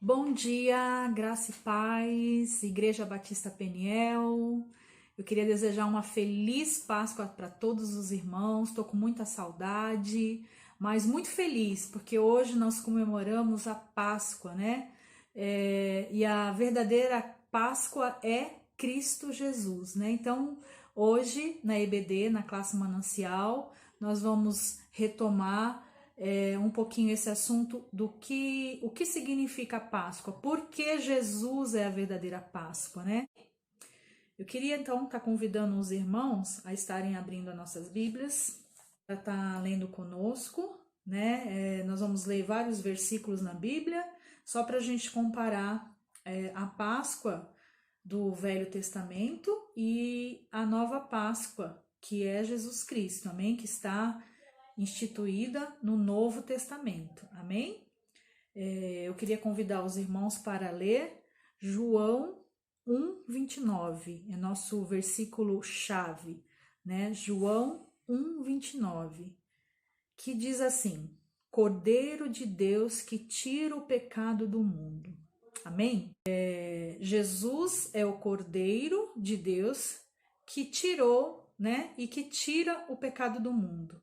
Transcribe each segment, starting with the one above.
Bom dia, graça e paz, Igreja Batista Peniel. Eu queria desejar uma feliz Páscoa para todos os irmãos. Estou com muita saudade, mas muito feliz, porque hoje nós comemoramos a Páscoa, né? E a verdadeira Páscoa é Cristo Jesus, né? Então, hoje na EBD, na classe Manancial, nós vamos retomar um pouquinho esse assunto o que significa a Páscoa, por que Jesus é a verdadeira Páscoa, né? Eu queria então estar convidando os irmãos a estarem abrindo as nossas Bíblias, para estar lendo conosco, né? Nós vamos ler vários versículos na Bíblia, só para a gente comparar a Páscoa do Velho Testamento e a nova Páscoa, que é Jesus Cristo, amém? Que está instituída no Novo Testamento, amém? Eu queria convidar os irmãos para ler João 1:29, é nosso versículo chave, né? João 1:29, que diz assim: Cordeiro de Deus que tira o pecado do mundo, amém? Jesus é o Cordeiro de Deus que tirou, né? E que tira o pecado do mundo.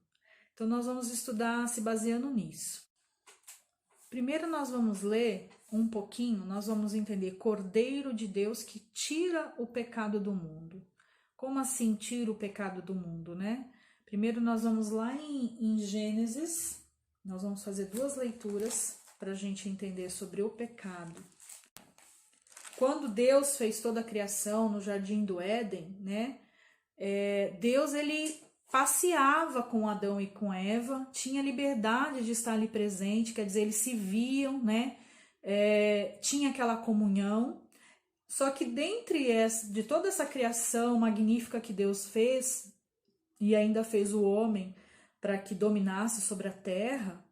Então, nós vamos estudar se baseando nisso. Primeiro, nós vamos ler um pouquinho, nós vamos entender Cordeiro de Deus que tira o pecado do mundo. Como assim tira o pecado do mundo, né? Primeiro, nós vamos lá em Gênesis, nós vamos fazer duas leituras para a gente entender sobre o pecado. Quando Deus fez toda a criação no Jardim do Éden, né? Deus, ele passeava com Adão e com Eva, tinha liberdade de estar ali presente, quer dizer, eles se viam, né? Tinha aquela comunhão. Só que de toda essa criação magnífica que Deus fez, e ainda fez o homem para que dominasse sobre a terra,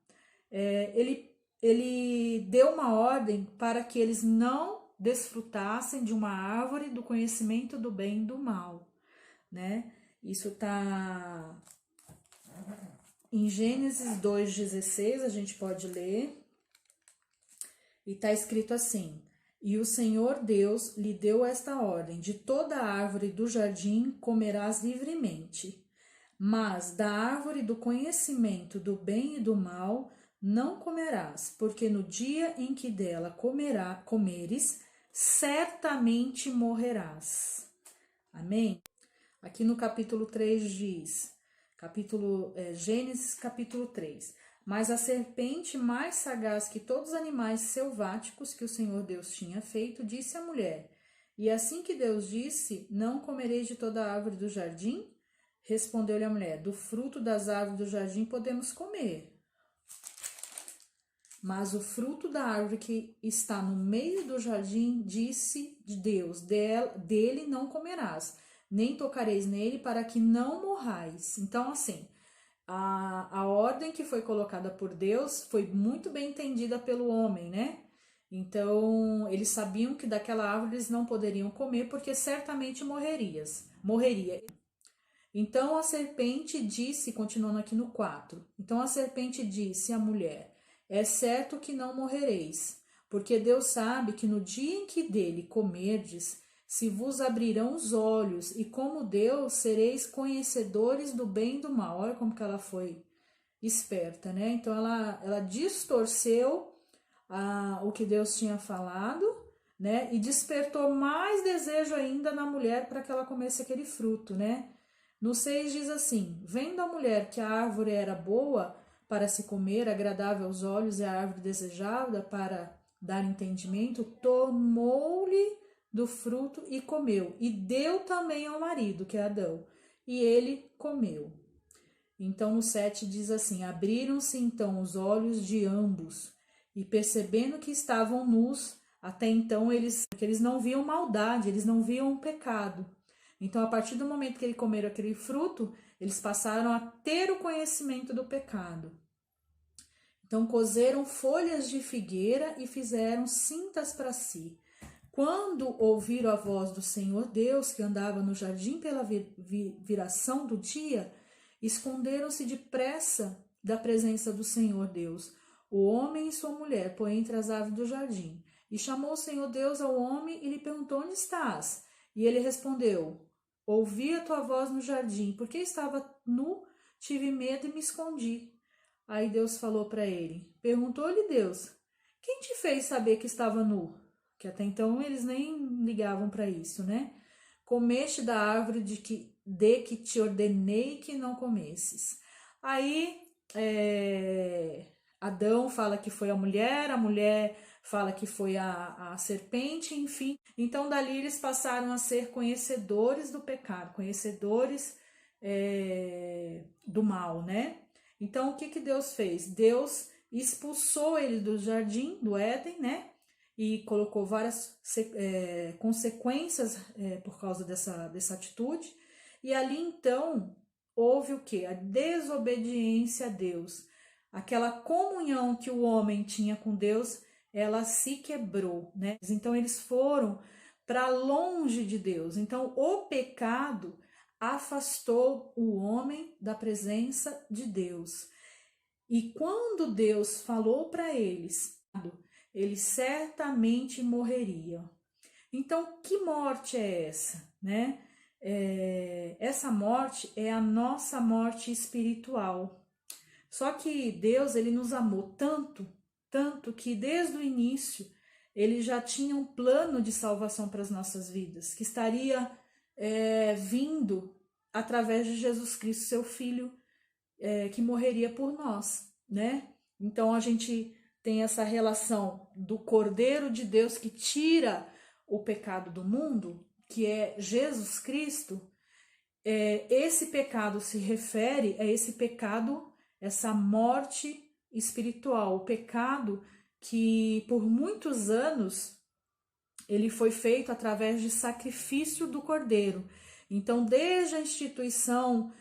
ele deu uma ordem para que eles não desfrutassem de uma árvore do conhecimento do bem e do mal, né? Isso está em Gênesis 2:16, a gente pode ler. E está escrito assim: E o Senhor Deus lhe deu esta ordem: de toda a árvore do jardim comerás livremente, mas da árvore do conhecimento do bem e do mal não comerás, porque no dia em que dela comeres, certamente morrerás. Amém? Aqui no capítulo 3 diz, Gênesis capítulo 3, mas a serpente mais sagaz que todos os animais selváticos que o Senhor Deus tinha feito, disse à mulher, e assim que Deus disse, não comereis de toda a árvore do jardim? Respondeu-lhe a mulher, do fruto das árvores do jardim podemos comer, mas o fruto da árvore que está no meio do jardim, disse Deus, dele não comerás, nem tocareis nele para que não morrais. Então, assim, a ordem que foi colocada por Deus foi muito bem entendida pelo homem, né? Então, eles sabiam que daquela árvore eles não poderiam comer, porque certamente morreria. Então, a serpente disse, continuando aqui no 4, então a serpente disse à mulher, é certo que não morrereis, porque Deus sabe que no dia em que dele comerdes, se vos abrirão os olhos, e como Deus sereis conhecedores do bem e do mal. Olha como que ela foi esperta, né? Então ela distorceu o que Deus tinha falado, né? E despertou mais desejo ainda na mulher para que ela comesse aquele fruto, né? No 6 diz assim, vendo a mulher que a árvore era boa para se comer, agradável aos olhos e a árvore desejada para dar entendimento, tomou-lhe do fruto e comeu, e deu também ao marido, que é Adão, e ele comeu. Então no 7 diz assim, abriram-se então os olhos de ambos, e percebendo que estavam nus, até então porque eles não viam maldade, eles não viam pecado. Então a partir do momento que eles comeram aquele fruto, eles passaram a ter o conhecimento do pecado. Então cozeram folhas de figueira e fizeram cintas para si. Quando ouviram a voz do Senhor Deus, que andava no jardim pela viração do dia, esconderam-se depressa da presença do Senhor Deus, o homem e sua mulher, por entre as árvores do jardim. E chamou o Senhor Deus ao homem e lhe perguntou: onde estás? E ele respondeu: ouvi a tua voz no jardim, porque estava nu, tive medo e me escondi. Aí Deus falou para ele, perguntou-lhe Deus: quem te fez saber que estava nu? Que até então eles nem ligavam para isso, né? Comeste da árvore de que te ordenei que não comesses. Aí Adão fala que foi a mulher fala que foi a serpente, enfim. Então dali eles passaram a ser conhecedores do pecado, conhecedores do mal, né? Então o que Deus fez? Deus expulsou ele do jardim, do Éden, né? E colocou várias consequências por causa dessa atitude. E ali então houve o que? A desobediência a Deus. Aquela comunhão que o homem tinha com Deus, ela se quebrou, né? Então eles foram para longe de Deus. Então o pecado afastou o homem da presença de Deus. E quando Deus falou para eles certamente morreriam. Então, que morte é essa, né? Essa morte é a nossa morte espiritual. Só que Deus, ele nos amou tanto, tanto que desde o início ele já tinha um plano de salvação para as nossas vidas, que estaria vindo através de Jesus Cristo, seu Filho, que morreria por nós, né? Então a gente tem essa relação do Cordeiro de Deus que tira o pecado do mundo, que é Jesus Cristo. Esse pecado se refere a esse pecado, essa morte espiritual, o pecado que por muitos anos ele foi feito através de sacrifício do Cordeiro. Então, desde a instituição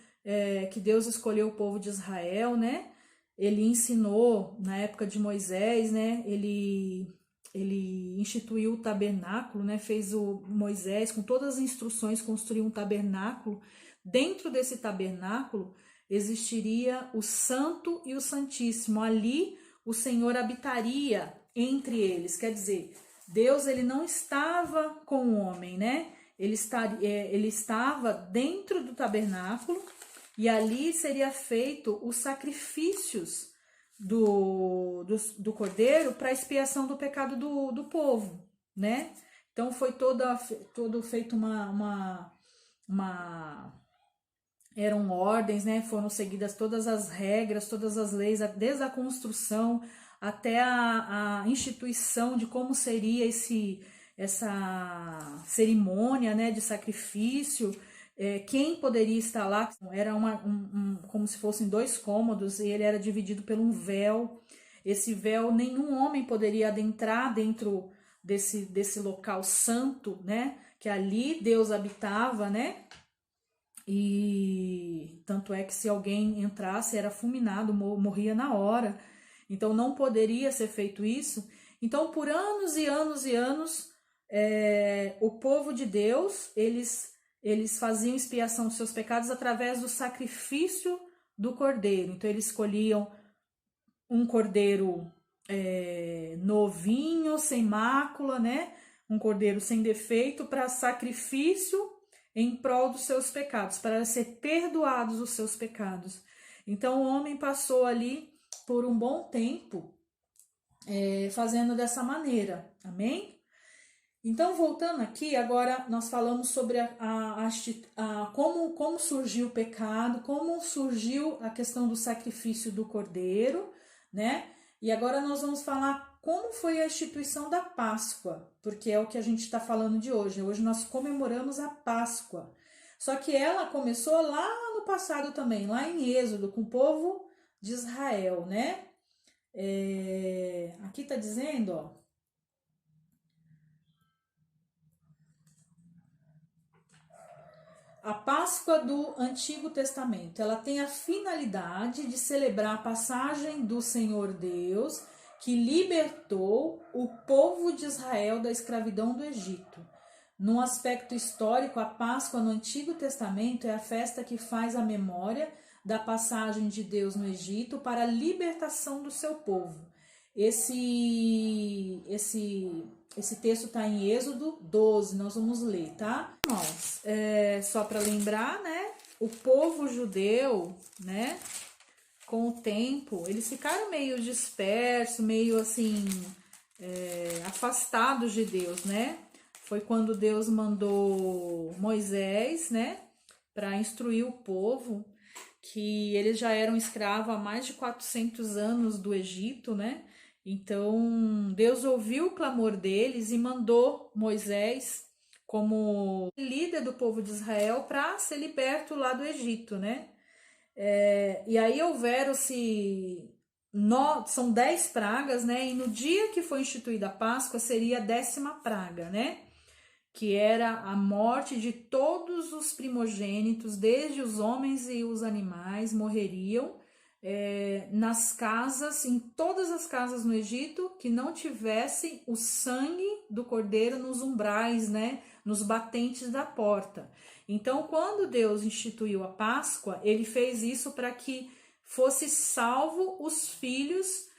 que Deus escolheu o povo de Israel, né? Ele ensinou na época de Moisés, né? Ele instituiu o tabernáculo, né? Fez o Moisés com todas as instruções construir um tabernáculo. Dentro desse tabernáculo existiria o Santo e o Santíssimo. Ali o Senhor habitaria entre eles. Quer dizer, Deus ele não estava com o homem, né? Ele estava dentro do tabernáculo e ali seria feito os sacrifícios do cordeiro para expiação do pecado do povo, né? Então foi todo feito eram ordens, né? Foram seguidas todas as regras, todas as leis, desde a construção até a instituição de como seria essa cerimônia, né, de sacrifício. Quem poderia estar lá? Era como se fossem 2 cômodos e ele era dividido por um véu. Esse véu, nenhum homem poderia adentrar dentro desse local santo, né? Que ali Deus habitava, né? E tanto é que se alguém entrasse era fulminado, morria na hora. Então não poderia ser feito isso. Então por anos e anos e anos o povo de Deus eles faziam expiação dos seus pecados através do sacrifício do cordeiro. Então eles escolhiam um cordeiro novinho, sem mácula, né? Um cordeiro sem defeito para sacrifício em prol dos seus pecados, para ser perdoados os seus pecados. Então o homem passou ali por um bom tempo fazendo dessa maneira, amém? Então voltando aqui, agora nós falamos sobre como surgiu o pecado, como surgiu a questão do sacrifício do cordeiro, né? E agora nós vamos falar como foi a instituição da Páscoa, porque é o que a gente está falando de hoje. Hoje nós comemoramos a Páscoa. Só que ela começou lá no passado também, lá em Êxodo, com o povo de Israel, né? Aqui está dizendo, ó. A Páscoa do Antigo Testamento, ela tem a finalidade de celebrar a passagem do Senhor Deus que libertou o povo de Israel da escravidão do Egito. Num aspecto histórico, a Páscoa no Antigo Testamento é a festa que faz a memória da passagem de Deus no Egito para a libertação do seu povo. Esse texto está em Êxodo 12, nós vamos ler, tá? Irmãos, só para lembrar, né? O povo judeu, né? Com o tempo, eles ficaram meio dispersos, meio assim, afastados de Deus, né? Foi quando Deus mandou Moisés, né? Para instruir o povo, que eles já eram escravos há mais de 400 anos do Egito, né? Então, Deus ouviu o clamor deles e mandou Moisés como líder do povo de Israel para ser liberto lá do Egito, né? E aí houveram-se, são 10 pragas, né? E no dia que foi instituída a Páscoa seria a 10ª praga, né? Que era a morte de todos os primogênitos, desde os homens e os animais, morreriam nas casas, em todas as casas no Egito, que não tivessem o sangue do cordeiro nos umbrais, né, nos batentes da porta. Então, quando Deus instituiu a Páscoa, ele fez isso para que fosse salvo os filhos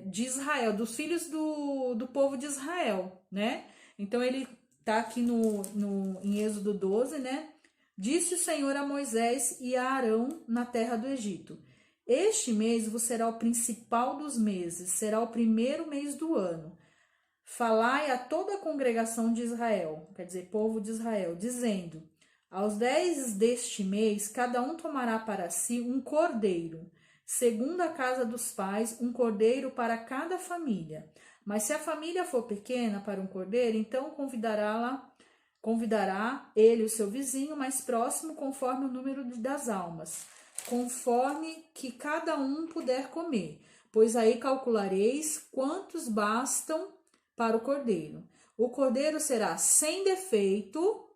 de Israel, dos filhos do povo de Israel, né? Então ele está aqui em Êxodo 12, né? Disse o Senhor a Moisés e a Arão na terra do Egito: Este mês vos será o principal dos meses, será o primeiro mês do ano. Falai a toda a congregação de Israel, quer dizer, povo de Israel, dizendo: Aos 10 deste mês, cada um tomará para si um cordeiro, segundo a casa dos pais, um cordeiro para cada família. Mas se a família for pequena para um cordeiro, então convidará ele o seu vizinho mais próximo, conforme o número das almas, conforme que cada um puder comer. Pois aí calculareis quantos bastam para o cordeiro. O cordeiro será sem defeito,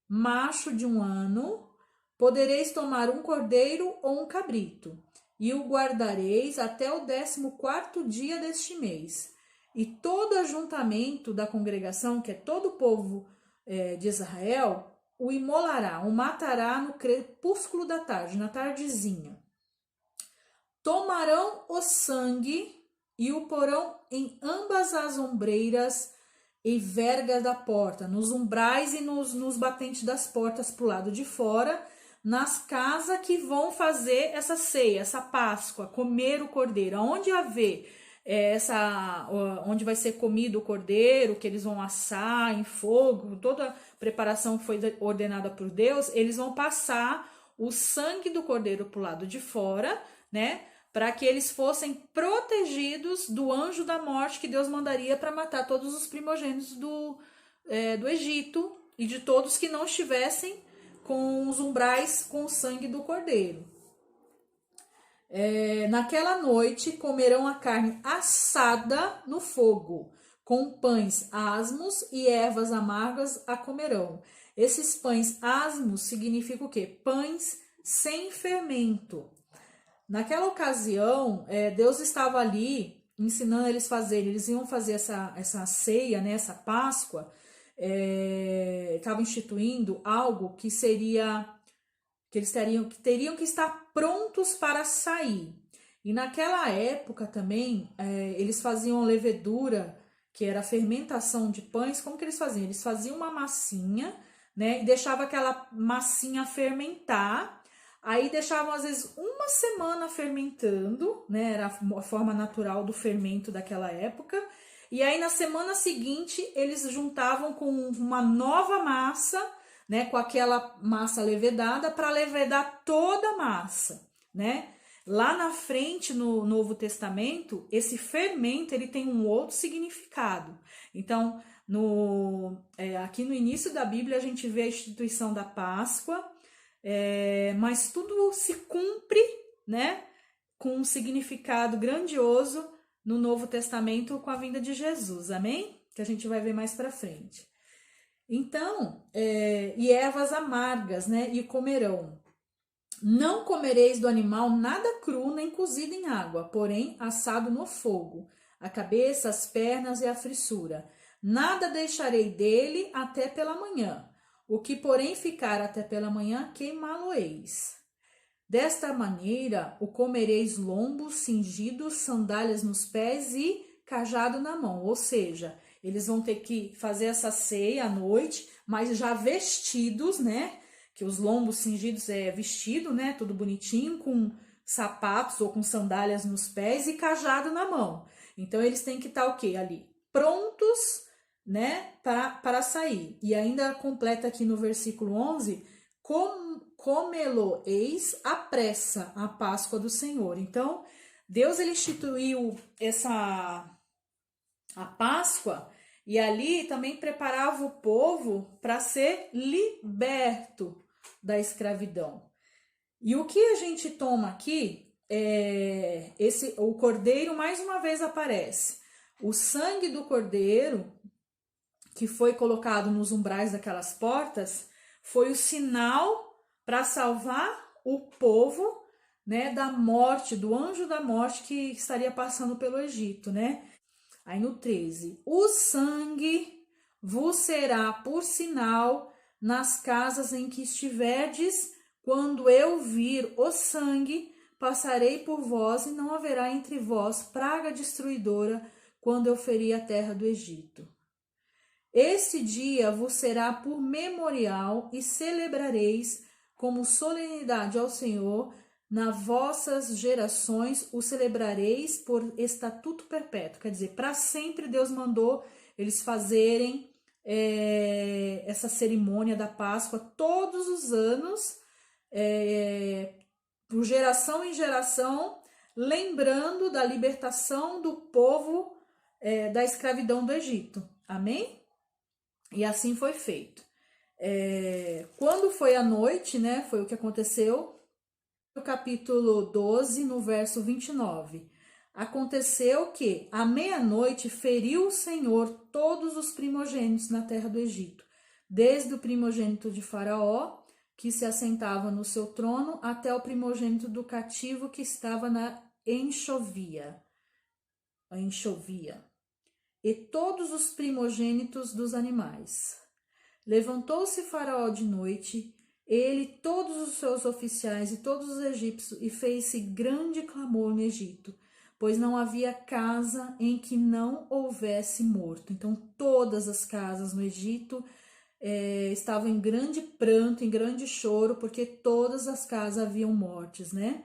macho de 1 ano. Podereis tomar um cordeiro ou um cabrito, e o guardareis até o 14º dia deste mês. E todo ajuntamento da congregação, que é todo o povo de Israel, o imolará, o matará no crepúsculo da tarde, na tardezinha. Tomarão o sangue e o porão em ambas as ombreiras e vergas da porta, nos umbrais e nos batentes das portas para o lado de fora, nas casas que vão fazer essa ceia, essa Páscoa, comer o cordeiro. Onde haver onde vai ser comido o cordeiro, que eles vão assar em fogo, toda a preparação que foi ordenada por Deus, eles vão passar o sangue do cordeiro para o lado de fora, né? Para que eles fossem protegidos do anjo da morte que Deus mandaria para matar todos os primogênitos do Egito e de todos que não estivessem com os umbrais com o sangue do cordeiro. Naquela noite comerão a carne assada no fogo, com pães asmos e ervas amargas a comerão. Esses pães asmos significam o quê? Pães sem fermento. Naquela ocasião, Deus estava ali ensinando eles fazerem, eles iam fazer essa ceia, né, essa Páscoa, estava instituindo algo que seria, que eles teriam que estar prontos para sair. E naquela época também, eles faziam levedura, que era a fermentação de pães. Como que eles faziam? Eles faziam uma massinha, né, e deixavam aquela massinha fermentar. Aí deixavam, às vezes, 1 semana fermentando, né? Era a forma natural do fermento daquela época. E aí, na semana seguinte, eles juntavam com uma nova massa, né? Com aquela massa levedada, para levedar toda a massa, né? Lá na frente, no Novo Testamento, esse fermento, ele tem um outro significado. Então, aqui no início da Bíblia, a gente vê a instituição da Páscoa, mas tudo se cumpre, né, com um significado grandioso no Novo Testamento com a vinda de Jesus, amém? Que a gente vai ver mais para frente. Então, e ervas amargas, né, e comerão. Não comereis do animal nada cru nem cozido em água, porém assado no fogo, a cabeça, as pernas e a frissura. Nada deixarei dele até pela manhã. O que, porém, ficar até pela manhã, queimá-lo-eis. Desta maneira o comereis lombos cingidos, sandálias nos pés e cajado na mão. Ou seja, eles vão ter que fazer essa ceia à noite, mas já vestidos, né? Que os lombos cingidos é vestido, né? Tudo bonitinho, com sapatos ou com sandálias nos pés e cajado na mão. Então eles têm que estar o quê? Ali, prontos, né? Para sair. E ainda completa aqui no versículo 11, comê-lo-eis à pressa, a Páscoa do Senhor. Então, Deus ele instituiu a Páscoa e ali também preparava o povo para ser liberto da escravidão. E o que a gente toma aqui o cordeiro mais uma vez aparece. O sangue do cordeiro que foi colocado nos umbrais daquelas portas foi o sinal para salvar o povo, né, da morte, do anjo da morte que estaria passando pelo Egito, né? Aí no 13, o sangue vos será por sinal nas casas em que estiverdes, quando eu vir o sangue, passarei por vós e não haverá entre vós praga destruidora quando eu ferir a terra do Egito. Este dia vos será por memorial e celebrareis como solenidade ao Senhor. Nas vossas gerações o celebrareis por estatuto perpétuo. Quer dizer, para sempre Deus mandou eles fazerem essa cerimônia da Páscoa todos os anos, por geração em geração, lembrando da libertação do povo da escravidão do Egito. Amém? E assim foi feito. Quando foi a noite, né, foi o que aconteceu. No capítulo 12, no verso 29. Aconteceu que, à meia-noite, feriu o Senhor todos os primogênitos na terra do Egito, desde o primogênito de Faraó, que se assentava no seu trono, até o primogênito do cativo que estava na enxovia. E todos os primogênitos dos animais. Levantou-se Faraó de noite, ele, todos os seus oficiais e todos os egípcios, e fez-se grande clamor no Egito, pois não havia casa em que não houvesse morto. Então, todas as casas no Egito estavam em grande pranto, em grande choro, porque todas as casas haviam mortes, né?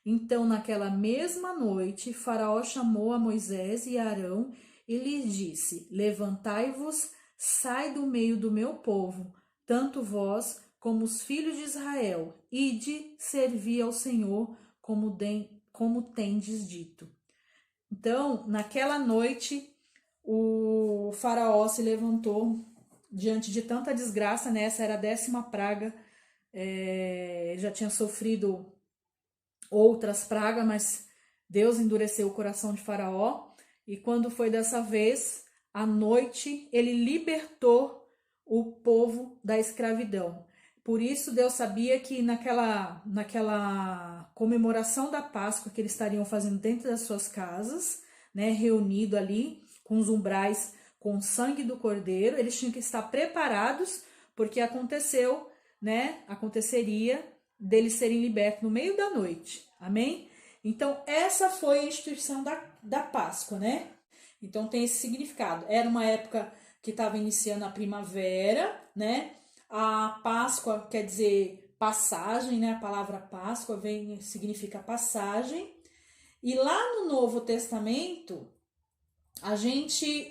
Então, naquela mesma noite, Faraó chamou a Moisés e a Arão e lhes disse: levantai-vos, sai do meio do meu povo, tanto vós como os filhos de Israel, ide servir ao Senhor como tendes dito. Então, naquela noite, o Faraó se levantou diante de tanta desgraça, né? Essa era a 10ª praga, já tinha sofrido outras pragas, mas Deus endureceu o coração de Faraó, e quando foi dessa vez, à noite, ele libertou o povo da escravidão. Por isso, Deus sabia que naquela comemoração da Páscoa que eles estariam fazendo dentro das suas casas, né, reunido ali com os umbrais, com o sangue do cordeiro, eles tinham que estar preparados, porque aconteceria deles serem libertos no meio da noite. Amém? Então, essa foi a instituição da Páscoa, né? Então, tem esse significado. Era uma época que estava iniciando a primavera, né? A Páscoa quer dizer passagem, né? A palavra Páscoa significa passagem. E lá no Novo Testamento, a gente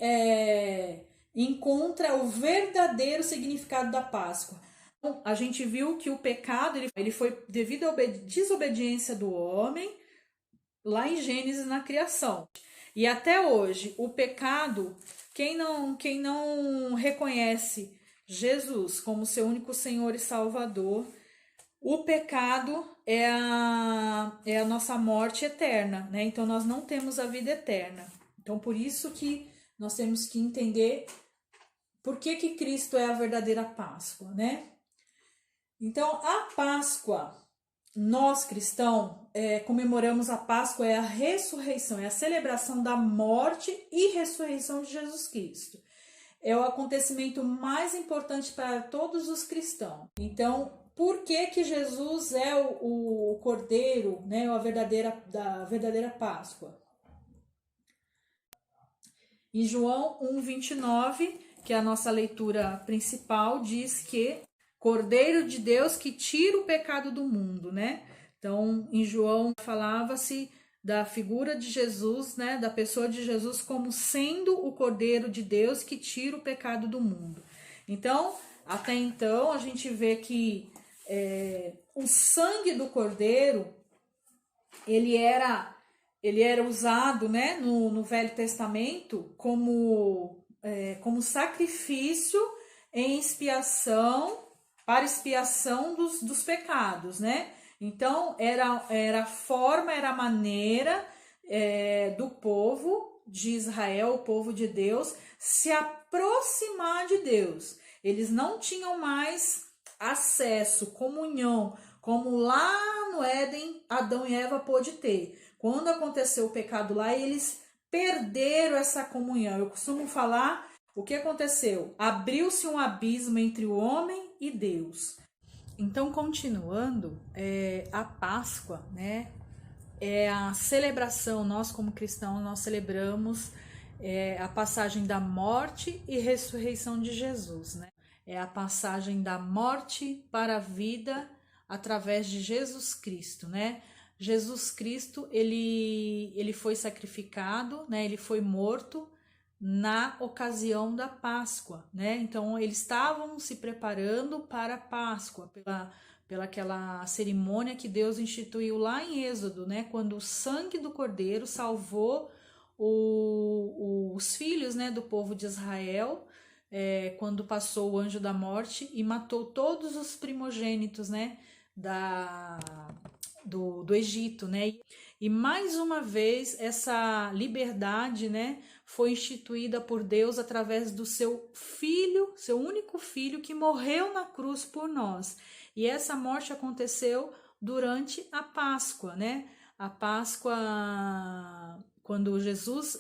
encontra o verdadeiro significado da Páscoa. Então, a gente viu que o pecado ele foi devido à desobediência do homem, lá em Gênesis, na criação. E até hoje, o pecado, quem não reconhece Jesus como seu único Senhor e Salvador, o pecado é a nossa morte eterna, né? Então, nós não temos a vida eterna. Então, por isso que nós temos que entender por que Cristo é a verdadeira Páscoa, né? Então, a Páscoa, nós cristãos comemoramos a Páscoa, é a ressurreição, é a celebração da morte e ressurreição de Jesus Cristo. É o acontecimento mais importante para todos os cristãos. Então, por que que Jesus é o Cordeiro, né, da verdadeira Páscoa? Em João 1:29, que é a nossa leitura principal, diz que Cordeiro de Deus que tira o pecado do mundo, né? Então, em João falava-se da figura de Jesus, né, da pessoa de Jesus como sendo o Cordeiro de Deus que tira o pecado do mundo. Então, até então, a gente vê que o sangue do Cordeiro, ele era usado, né, no Velho Testamento como sacrifício em expiação, para expiação dos pecados, né? Então, era a forma, era a maneira do povo de Israel, o povo de Deus, se aproximar de Deus. Eles não tinham mais acesso, comunhão, como lá no Éden, Adão e Eva pôde ter. Quando aconteceu o pecado lá, eles perderam essa comunhão. Eu costumo falar o que aconteceu. Abriu-se um abismo entre o homem e Deus. Então, continuando, a Páscoa, né, é a celebração, nós como cristãos, nós celebramos a passagem da morte e ressurreição de Jesus, né? É a passagem da morte para a vida através de Jesus Cristo, né? Jesus Cristo, ele foi sacrificado, né? Ele foi morto na ocasião da Páscoa, né? Então, eles estavam se preparando para a Páscoa, pela aquela cerimônia que Deus instituiu lá em Êxodo, né? Quando o sangue do Cordeiro salvou os filhos, né, do povo de Israel, quando passou o anjo da morte e matou todos os primogênitos, né, do Egito, né? E mais uma vez essa liberdade, né, foi instituída por Deus através do seu filho, seu único filho que morreu na cruz por nós. E essa morte aconteceu durante a Páscoa, né? A Páscoa, quando Jesus,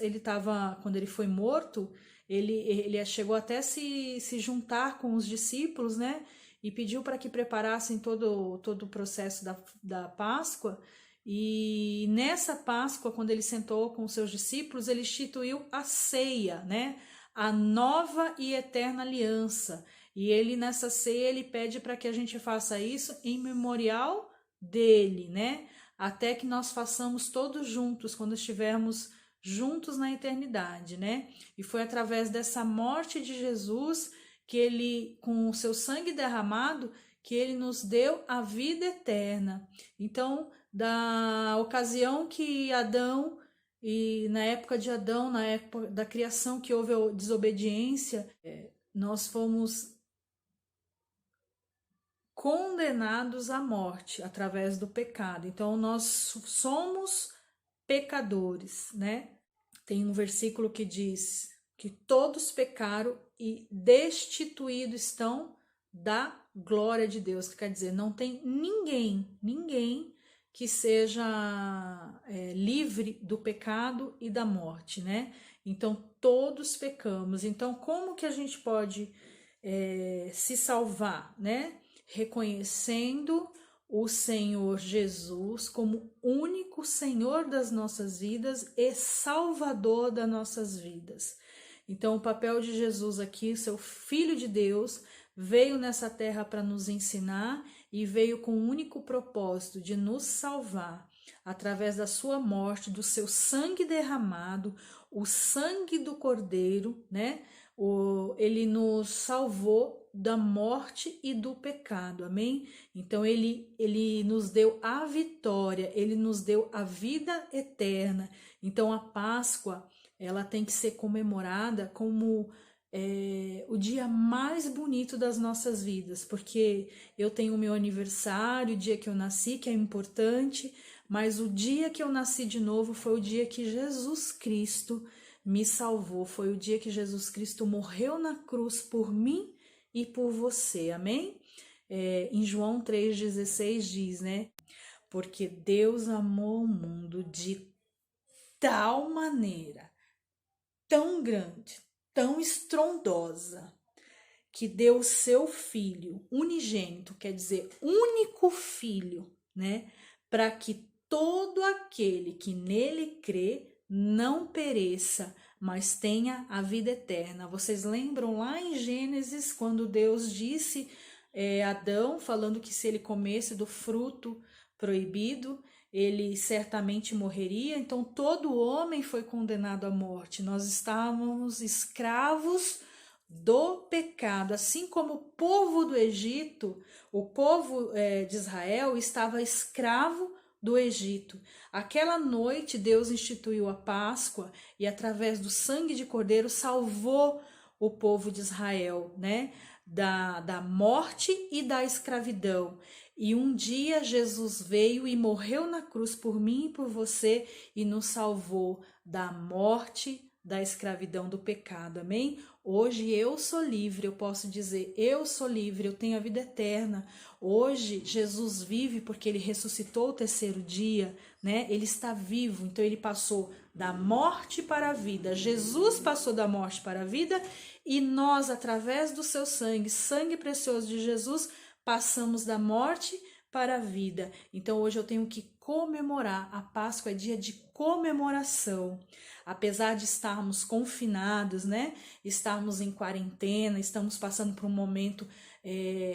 quando ele foi morto, ele chegou até se juntar com os discípulos, né? E pediu para que preparassem todo o processo da Páscoa. E nessa Páscoa, quando ele sentou com os seus discípulos, ele instituiu a ceia, né? A nova e eterna aliança. E ele, nessa ceia, ele pede para que a gente faça isso em memorial dele, né? Até que nós façamos todos juntos, quando estivermos juntos na eternidade, né? E foi através dessa morte de Jesus que ele, com o seu sangue derramado, que ele nos deu a vida eterna. Então, da ocasião que Adão, e na época de Adão, na época da criação que houve a desobediência, nós fomos condenados à morte através do pecado. Então, nós somos pecadores, né? Tem um versículo que diz que todos pecaram e destituídos estão da glória de Deus. Que quer dizer, não tem ninguém que seja livre do pecado e da morte, né? Então, todos pecamos. Então, como que a gente pode se salvar, né? Reconhecendo o Senhor Jesus como único Senhor das nossas vidas e Salvador das nossas vidas. Então, o papel de Jesus aqui, seu Filho de Deus, veio nessa terra para nos ensinar e veio com o único propósito de nos salvar através da sua morte, do seu sangue derramado, o sangue do Cordeiro, né? Ele nos salvou da morte e do pecado, amém? Então ele nos deu a vitória, ele nos deu a vida eterna. Então a Páscoa, ela tem que ser comemorada como o dia mais bonito das nossas vidas, porque eu tenho o meu aniversário, o dia que eu nasci, que é importante, mas o dia que eu nasci de novo foi o dia que Jesus Cristo me salvou, foi o dia que Jesus Cristo morreu na cruz por mim e por você, amém? Em João 3,16 diz, né? Porque Deus amou o mundo de tal maneira, tão grande, tão estrondosa, que deu o seu filho unigênito, quer dizer, único filho, né? Para que todo aquele que nele crê não pereça, mas tenha a vida eterna. Vocês lembram lá em Gênesis, quando Deus disse a Adão, falando que se ele comesse do fruto proibido, ele certamente morreria. Então todo homem foi condenado à morte. Nós estávamos escravos do pecado, assim como o povo do Egito, o povo de Israel estava escravo do Egito. Aquela noite Deus instituiu a Páscoa e através do sangue de cordeiro salvou o povo de Israel, né? Da morte e da escravidão. E um dia Jesus veio e morreu na cruz por mim e por você e nos salvou da morte, da escravidão, do pecado, amém? Hoje eu sou livre, eu posso dizer, eu sou livre, eu tenho a vida eterna. Hoje Jesus vive porque ele ressuscitou o terceiro dia, né? Ele está vivo, então ele passou da morte para a vida. Jesus passou da morte para a vida e nós, através do seu sangue, sangue precioso de Jesus, passamos da morte para a vida. Então hoje eu tenho que comemorar. A Páscoa é dia de comemoração. Apesar de estarmos confinados, né? Estarmos em quarentena, estamos passando por um momento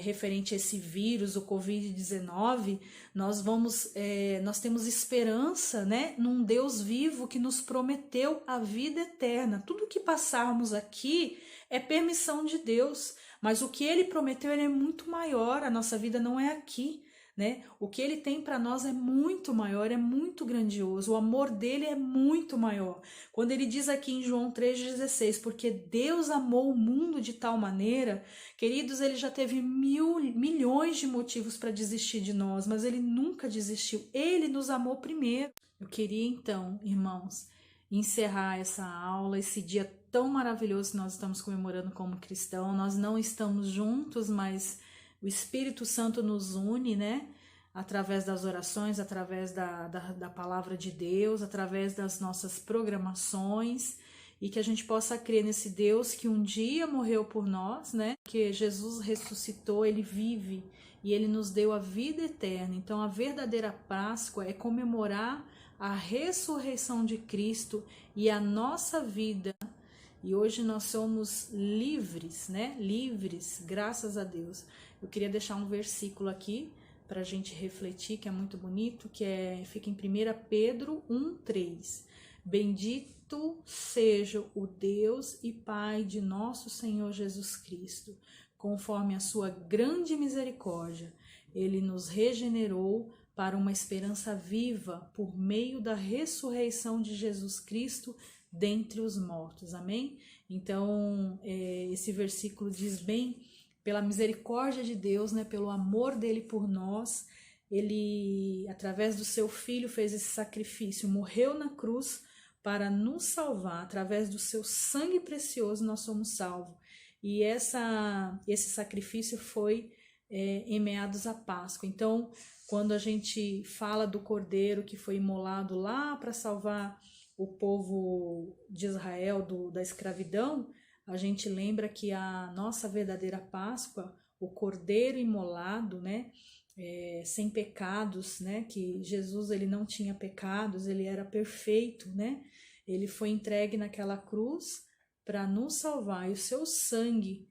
referente a esse vírus, o Covid-19, nós temos esperança, né? Num Deus vivo que nos prometeu a vida eterna. Tudo que passarmos aqui é permissão de Deus, mas o que ele prometeu ele é muito maior, a nossa vida não é aqui, né? O que ele tem para nós é muito maior, é muito grandioso, o amor dele é muito maior. Quando ele diz aqui em João 3,16, porque Deus amou o mundo de tal maneira, queridos, ele já teve milhões de motivos para desistir de nós, mas ele nunca desistiu, ele nos amou primeiro. Eu queria então, irmãos, encerrar essa aula, esse dia tão maravilhoso que nós estamos comemorando como cristão. Nós não estamos juntos, mas o Espírito Santo nos une, né? Através das orações, através da palavra de Deus, através das nossas programações, e que a gente possa crer nesse Deus que um dia morreu por nós, né? Que Jesus ressuscitou, ele vive e ele nos deu a vida eterna. Então a verdadeira Páscoa é comemorar a ressurreição de Cristo e a nossa vida. E hoje nós somos livres, né? Livres, graças a Deus. Eu queria deixar um versículo aqui para a gente refletir, que é muito bonito, que fica em 1 Pedro 1,3. Bendito seja o Deus e Pai de nosso Senhor Jesus Cristo, conforme a sua grande misericórdia, ele nos regenerou para uma esperança viva por meio da ressurreição de Jesus Cristo dentre os mortos, amém? Então, esse versículo diz bem, pela misericórdia de Deus, né, pelo amor dele por nós, ele, através do seu filho, fez esse sacrifício, morreu na cruz para nos salvar, através do seu sangue precioso nós somos salvos, e esse sacrifício foi em meados à Páscoa. Então, quando a gente fala do cordeiro que foi imolado lá para salvar o povo de Israel da escravidão, a gente lembra que a nossa verdadeira Páscoa, o cordeiro imolado, né, sem pecados, né, que Jesus ele não tinha pecados, ele era perfeito, né, ele foi entregue naquela cruz para nos salvar, e o seu sangue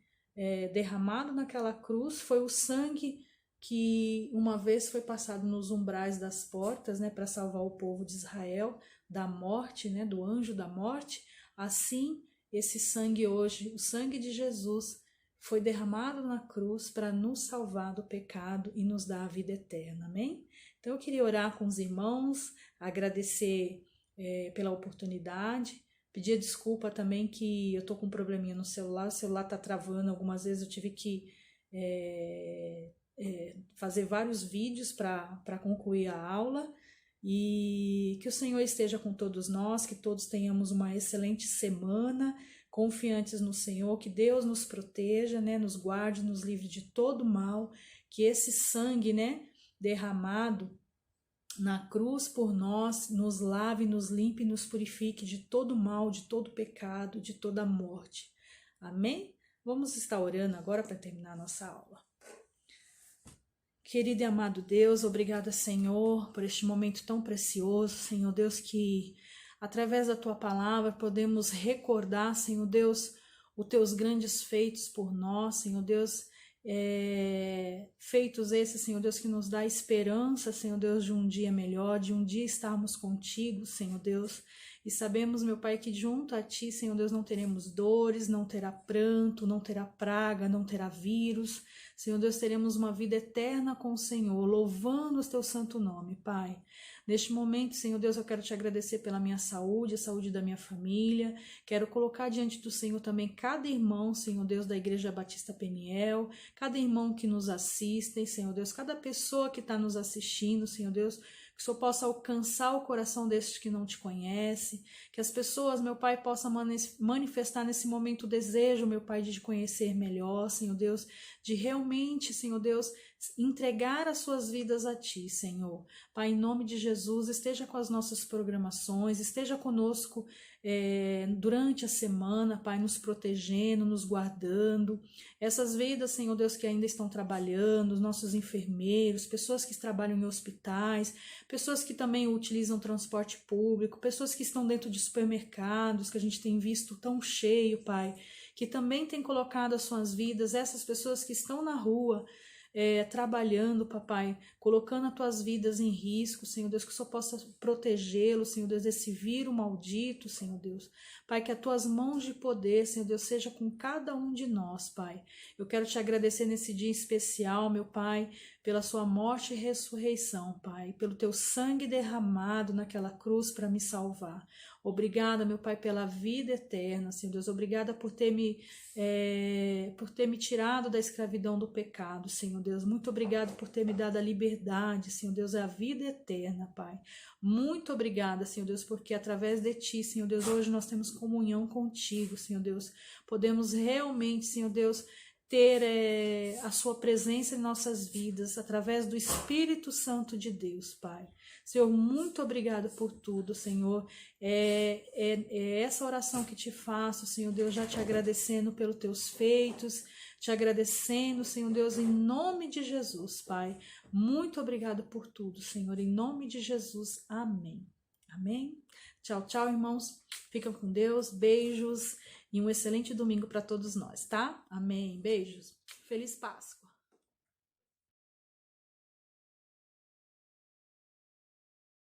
derramado naquela cruz foi o sangue que uma vez foi passado nos umbrais das portas, né, para salvar o povo de Israel da morte, né, do anjo da morte. Assim, esse sangue hoje, o sangue de Jesus, foi derramado na cruz para nos salvar do pecado e nos dar a vida eterna, amém? Então eu queria orar com os irmãos, agradecer pela oportunidade, pedir desculpa também que eu tô com um probleminha no celular, o celular tá travando, algumas vezes eu tive que fazer vários vídeos para concluir a aula, e que o Senhor esteja com todos nós, que todos tenhamos uma excelente semana, confiantes no Senhor, que Deus nos proteja, né, nos guarde, nos livre de todo mal, que esse sangue, né, derramado na cruz por nós, nos lave, nos limpe e nos purifique de todo mal, de todo pecado, de toda morte. Amém? Vamos estar orando agora para terminar a nossa aula. Querido e amado Deus, obrigada, Senhor, por este momento tão precioso, Senhor Deus, que através da Tua palavra podemos recordar, Senhor Deus, os Teus grandes feitos por nós, Senhor Deus, feitos esses, Senhor Deus, que nos dá esperança, Senhor Deus, de um dia melhor, de um dia estarmos contigo, Senhor Deus. E sabemos, meu Pai, que junto a Ti, Senhor Deus, não teremos dores, não terá pranto, não terá praga, não terá vírus. Senhor Deus, teremos uma vida eterna com o Senhor, louvando o Teu santo nome, Pai. Neste momento, Senhor Deus, eu quero Te agradecer pela minha saúde, a saúde da minha família. Quero colocar diante do Senhor também cada irmão, Senhor Deus, da Igreja Batista Peniel, cada irmão que nos assiste, Senhor Deus, cada pessoa que está nos assistindo, Senhor Deus, que o Senhor possa alcançar o coração destes que não Te conhecem, que as pessoas, meu Pai, possam manifestar nesse momento o desejo, meu Pai, de Te conhecer melhor, Senhor Deus, de realmente, Senhor Deus, entregar as suas vidas a Ti, Senhor. Pai, em nome de Jesus, esteja com as nossas programações, esteja conosco durante a semana, Pai, nos protegendo, nos guardando. Essas vidas, Senhor Deus, que ainda estão trabalhando, os nossos enfermeiros, pessoas que trabalham em hospitais, pessoas que também utilizam transporte público, pessoas que estão dentro de supermercados, que a gente tem visto tão cheio, Pai, que também tem colocado as suas vidas, essas pessoas que estão na rua, trabalhando, papai, colocando as tuas vidas em risco, Senhor Deus, que o Senhor possa protegê-los, Senhor Deus, desse vírus maldito, Senhor Deus. Pai, que as tuas mãos de poder, Senhor Deus, seja com cada um de nós, Pai. Eu quero Te agradecer nesse dia especial, meu Pai, pela sua morte e ressurreição, Pai, pelo Teu sangue derramado naquela cruz para me salvar. Obrigada, meu Pai, pela vida eterna, Senhor Deus. Obrigada por ter me tirado da escravidão do pecado, Senhor Deus. Muito obrigada por ter me dado a liberdade, Senhor Deus, a vida eterna, Pai. Muito obrigada, Senhor Deus, porque através de Ti, Senhor Deus, hoje nós temos comunhão contigo, Senhor Deus. Podemos realmente, Senhor Deus, ter a sua presença em nossas vidas, através do Espírito Santo de Deus, Pai. Senhor, muito obrigado por tudo, Senhor. É essa oração que Te faço, Senhor Deus, já Te agradecendo pelos Teus feitos, Te agradecendo, Senhor Deus, em nome de Jesus, Pai. Muito obrigado por tudo, Senhor, em nome de Jesus. Amém. Amém. Tchau, tchau, irmãos. Fiquem com Deus. Beijos. E um excelente domingo para todos nós, tá? Amém. Beijos. Feliz Páscoa.